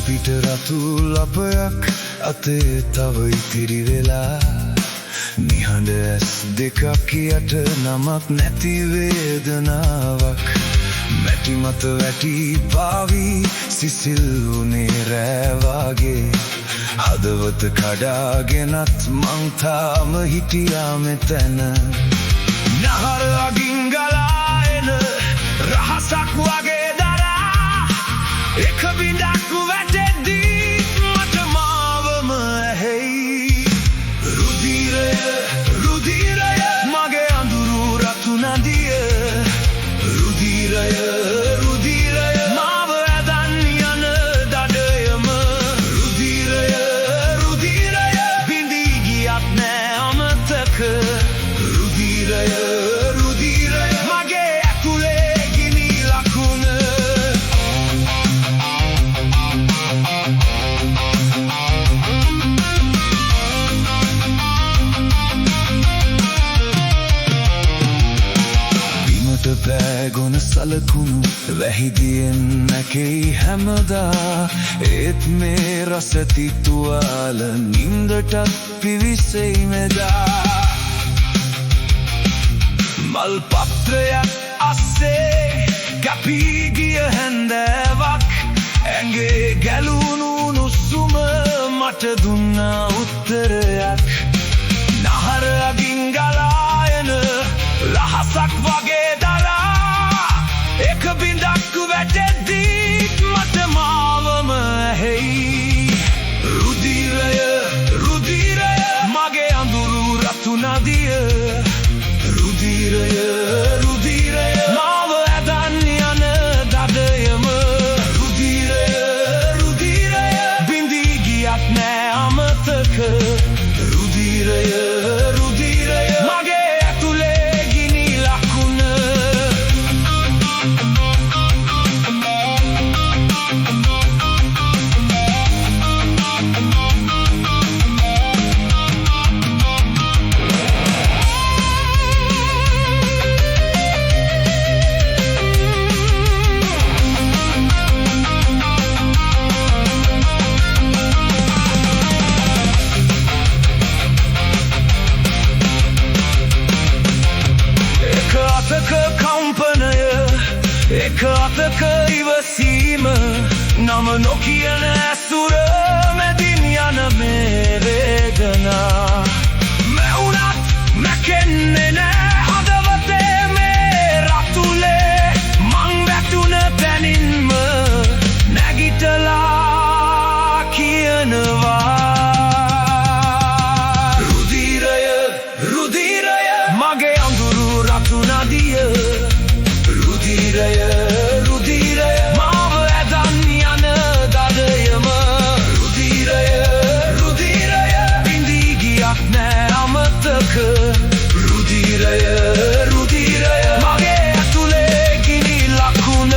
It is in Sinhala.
පිට රතු ලපයක් අතේ තව ඉතිරි වෙලා නිහඬ ඇස් දෙකක් යට නමක් නැති වේදනාවක් මැටි මත වැටි පාවි සිසිල් වුණේ රෑ වාගේ හදවත කඩාගෙනත් මං තාම හිටියා මෙතැන නහර අගින් ගලා එන රහසක් වගේ දරා එක බිඳක් වැටෙද්දී මට මාවම ඇහෙයි රුධිරය රුධිරය මගේ අඳුරු රතු නදිය රුධිරය රුධිරය මාව ඇදන් යන දඩයම රුධිරය රුධිරය බිඳී ගියත් නෑ අමතක රුධිරය රුධිරය මගේ ඇතුලේ ගිනි ලකුණ පෑගොන සලකුණු වැහිදියෙන් නැකෙයි හැමදා ඒත් මේ රසැති තුවාල නින්දටත් පිවිසෙයි මෙදා මල් පත්‍රයක් අස්සේ කැපී ගිය හැන්දෑවක් ඇඟේ ගැලුණු නුසුම මට දුන්නා උත්තරයක් නහර අගින් ගලා එන රහසක් වගේ එක බිඳක් වැටෙද්දී මට මාවම ඇහෙයි රුධිරය රුධිරය මගේ අඳුරු රතු නදිය රුධිරය රුධිරය මාව ඇදන් යන දඩයම රුධිරය රුධිරය බිඳී ගියත් නෑ අමතක රුධිරය රුධිරය මගේ ඇතුලේ ගිනි ලකුණ එක අතක ඉවසීම නම නොකියන ඇසුර මැදින් යන මේ වේදනා මැවුනත් මැකෙන්නේ නෑ හදවතේ මේ රතුලේ මං වැටුන තැනින්ම නැගිටලා කියනවා රුධිරය රුධිරය මගේ අඳුරු රතු නදිය රුධිරය රුධිරය මාව ඇදන් යන දඩයම රුධිරය රුධිරය බිඳී ගියත් නෑ අමතක රුධිරය රුධිරය මගේ ඇතුලේ ගිනි ලකුණ